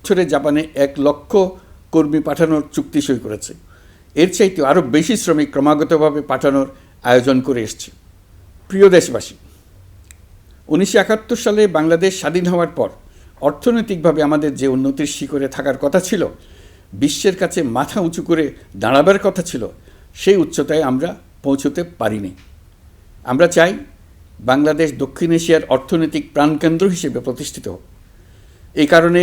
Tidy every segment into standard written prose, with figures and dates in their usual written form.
বছরে জাপানে 1,00,000 কর্মী পাঠানোর চুক্তি সই করেছে। এর চাইতে আরও বেশি শ্রমিক ক্রমাগতভাবে পাঠানোর আয়োজন করে এসছে। প্রিয় দেশবাসী, 1971 সালে বাংলাদেশ স্বাধীন হওয়ার পর অর্থনৈতিকভাবে আমাদের যে উন্নতির শিখরে থাকার কথা ছিল, বিশ্বের কাছে মাথা উঁচু করে দাঁড়াবার কথা ছিল, সেই উচ্চতায় আমরা পৌঁছতে পারিনি। আমরা চাই বাংলাদেশ দক্ষিণ এশিয়ার অর্থনৈতিক প্রাণকেন্দ্র হিসেবে প্রতিষ্ঠিত হোক। এই কারণে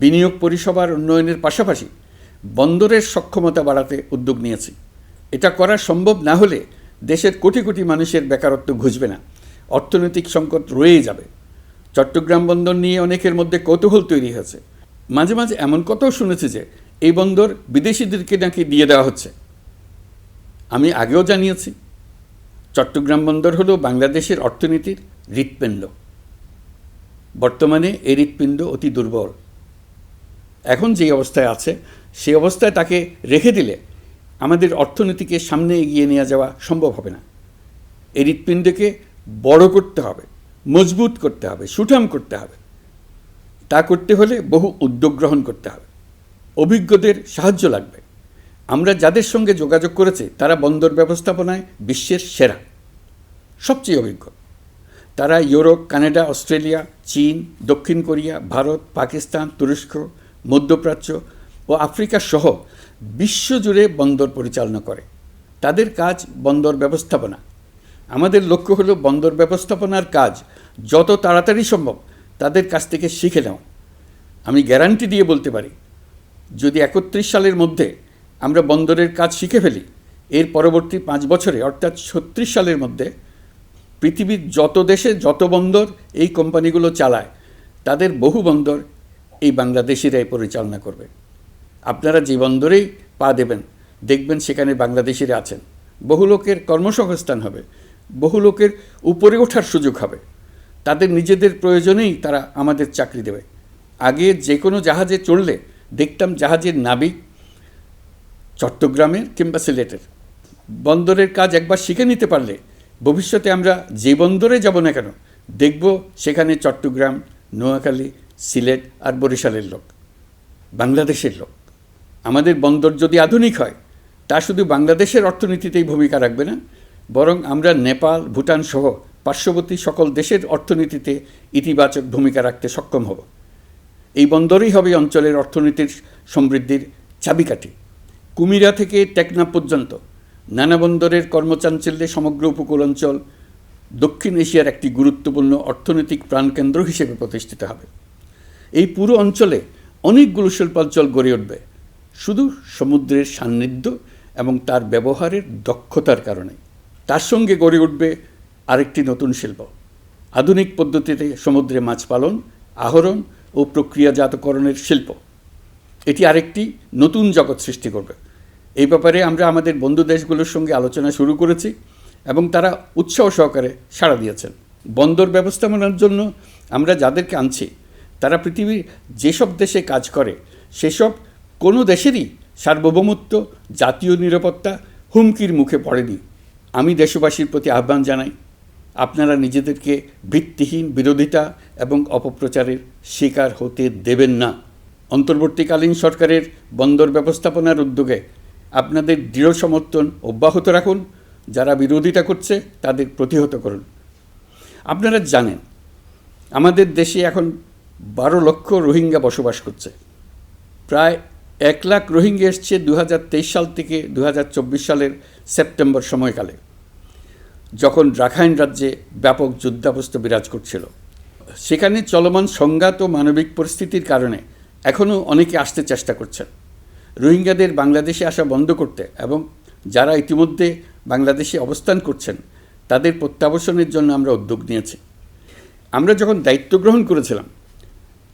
বিনিয়োগ পরিষেবার উন্নয়নের পাশাপাশি বন্দরের সক্ষমতা বাড়াতে উদ্যোগ নিয়েছি। এটা করা সম্ভব না হলে দেশের কোটি কোটি মানুষের বেকারত্ব ঘুচবে না, অর্থনৈতিক সংকট রয়েই যাবে। চট্টগ্রাম বন্দর নিয়ে অনেকের মধ্যে কৌতূহল তৈরি হয়েছে। মাঝে মাঝে এমন কথাও শুনেছি যে এই বন্দর বিদেশিদেরকে নাকি দিয়ে দেওয়া হচ্ছে। আমি আগেও জানিয়েছি, চট্টগ্রাম বন্দর হলো বাংলাদেশের অর্থনীতির হৃৎপিণ্ড। বর্তমানে এই হৃৎপিণ্ড অতি দুর্বল। এখন যে অবস্থায় আছে সেই অবস্থায় তাকে রেখে দিলে আমাদের অর্থনীতিকে সামনে এগিয়ে নিয়ে যাওয়া সম্ভব হবে না। এই হৃৎপিণ্ডকে বড় করতে হবে, মজবুত করতে হবে, সুঠাম করতে হবে। তা করতে হলে বহু উদ্যোগ গ্রহণ করতে হবে, অভিজ্ঞদের সাহায্য লাগবে। আমরা যাদের সঙ্গে যোগাযোগ করেছি তারা বন্দর ব্যবস্থাপনায় বিশ্বের সেরা, সবচেয়ে অভিজ্ঞ। তারা ইউরোপ, কানাডা, অস্ট্রেলিয়া, চীন, দক্ষিণ কোরিয়া, ভারত, পাকিস্তান, তুরস্ক, মধ্যপ্রাচ্য ও আফ্রিকা সহ বিশ্বজুড়ে বন্দর পরিচালনা করে। তাদের কাজ বন্দর ব্যবস্থাপনা। আমাদের লক্ষ্য হলো বন্দর ব্যবস্থাপনার কাজ যত তাড়াতাড়ি সম্ভব তাদের কাছ থেকে শিখে নাও। আমি গ্যারান্টি দিয়ে বলতে পারি, যদি 31 সালের মধ্যে আমরা বন্দরের কাজ শিখে ফেলি, এর পরবর্তী 5 বছরে অর্থাৎ 36 সালের মধ্যে পৃথিবীর যত দেশে যত বন্দর এই কোম্পানিগুলো চালায় তাদের বহু বন্দর এই বাংলাদেশিরাই পরিচালনা করবে। আপনারা যে বন্দরেই পা দেবেন দেখবেন সেখানে বাংলাদেশিরা আছেন। বহু লোকের কর্মসংস্থান হবে, বহু লোকের উপরে ওঠার সুযোগ হবে। তাদের নিজেদের প্রয়োজনেই তারা আমাদের চাকরি দেবে। আগে যে কোনো জাহাজে চড়লে দেখতাম জাহাজের নাবিক চট্টগ্রামের কিংবা সিলেটের। বন্দরের কাজ একবার শিখে নিতে পারলে ভবিষ্যতে আমরা যে বন্দরে যাব না কেন দেখব সেখানে চট্টগ্রাম, নোয়াখালী, সিলেট আর বরিশালের লোক, বাংলাদেশের লোক। আমাদের বন্দর যদি আধুনিক হয় তা শুধু বাংলাদেশের অর্থনীতিতেই ভূমিকা রাখবে না, বরং আমরা নেপাল, ভুটান সহ পার্শ্ববর্তী সকল দেশের অর্থনীতিতে ইতিবাচক ভূমিকা রাখতে সক্ষম হব। এই বন্দরই হবে অঞ্চলের অর্থনীতির সমৃদ্ধির চাবিকাঠি। কুমিরা থেকে টেকনাফ পর্যন্ত নানা বন্দরের কর্মচাঞ্চল্যে সমগ্র উপকূল অঞ্চল দক্ষিণ এশিয়ার একটি গুরুত্বপূর্ণ অর্থনৈতিক প্রাণকেন্দ্র হিসেবে প্রতিষ্ঠিত হবে। এই পুরো অঞ্চলে অনেকগুলো শিল্পাঞ্চল গড়ে উঠবে শুধু সমুদ্রের সান্নিধ্য এবং তার ব্যবহারের দক্ষতার কারণে। তার সঙ্গে গড়ে উঠবে আরেকটি নতুন শিল্প, আধুনিক পদ্ধতিতে সমুদ্রে মাছ পালন, আহরণ ও প্রক্রিয়াজাতকরণের শিল্প। এটি আরেকটি নতুন জগৎ সৃষ্টি করবে। এই ব্যাপারে আমরা আমাদের বন্ধু দেশগুলোর সঙ্গে আলোচনা শুরু করেছি এবং তারা উৎসাহ সহকারে সাড়া দিয়েছেন। বন্দর ব্যবস্থাপনার জন্য আমরা যাদেরকে আনছি তারা পৃথিবীর যেসব দেশে কাজ করে সেসব কোনো দেশেরই সার্বভৌমত্ব, জাতীয় নিরাপত্তা হুমকির মুখে পড়েনি। আমি দেশবাসীর প্রতি আহ্বান জানাই, আপনারা নিজেদেরকে ভিত্তিহীন বিরোধিতা এবং অপপ্রচারের শিকার হতে দেবেন না। অন্তর্বর্তীকালীন সরকারের বন্দর ব্যবস্থাপনার উদ্যোগে আপনাদের দৃঢ় সমর্থন অব্যাহত রাখুন। যারা বিরোধিতা করছে তাদের প্রতিহত করুন। আপনারা জানেন আমাদের দেশে এখন 12 লক্ষ রোহিঙ্গা বসবাস করছে। প্রায় 1 লাখ রোহিঙ্গা এসছে 2023 সাল থেকে 2024 সালের সেপ্টেম্বর সময়কালে, যখন রাখাইন রাজ্যে ব্যাপক যুদ্ধাবস্থা বিরাজ করছিল। সেখানে চলমান সংঘাত ও মানবিক পরিস্থিতির কারণে এখনও অনেকে আসতে চেষ্টা করছেন। রোহিঙ্গাদের বাংলাদেশে আসা বন্ধ করতে এবং যারা ইতিমধ্যে বাংলাদেশে অবস্থান করছেন তাদের প্রত্যাবাসনের জন্য আমরা উদ্যোগ নিয়েছি। আমরা যখন দায়িত্ব গ্রহণ করেছিলাম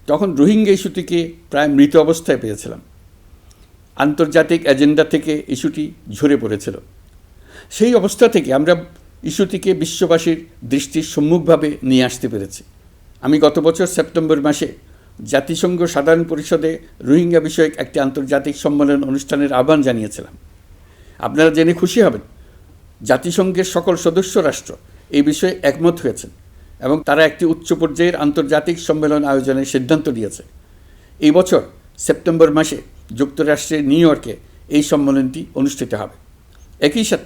তখন রোহিঙ্গা ইস্যুটিকে প্রায় মৃত অবস্থায় পেয়েছিলাম। আন্তর্জাতিক এজেন্ডা থেকে ইস্যুটি ঝরে পড়েছিল। সেই অবস্থা থেকে আমরা ইস্যুটিকে বিশ্ববাসীর দৃষ্টির সম্মুখভাবে নিয়ে আসতে পেরেছি। আমি গত বছর সেপ্টেম্বর মাসে জাতিসংঘ সাধারণ পরিষদে রোহিঙ্গা বিষয়ক একটি আন্তর্জাতিক সম্মেলন অনুষ্ঠানের আহ্বান জানিয়েছিলাম। আপনারা জেনে খুশি হবেন, জাতিসংঘের সকল সদস্য রাষ্ট্র এই বিষয়ে একমত হয়েছেন এবং তারা একটি উচ্চ পর্যায়ের আন্তর্জাতিক সম্মেলন আয়োজনের সিদ্ধান্ত নিয়েছে। এই বছর সেপ্টেম্বর মাসে যুক্তরাষ্ট্রের নিউ ইয়র্কে এই সম্মেলনটি অনুষ্ঠিত হবে। একই সাথে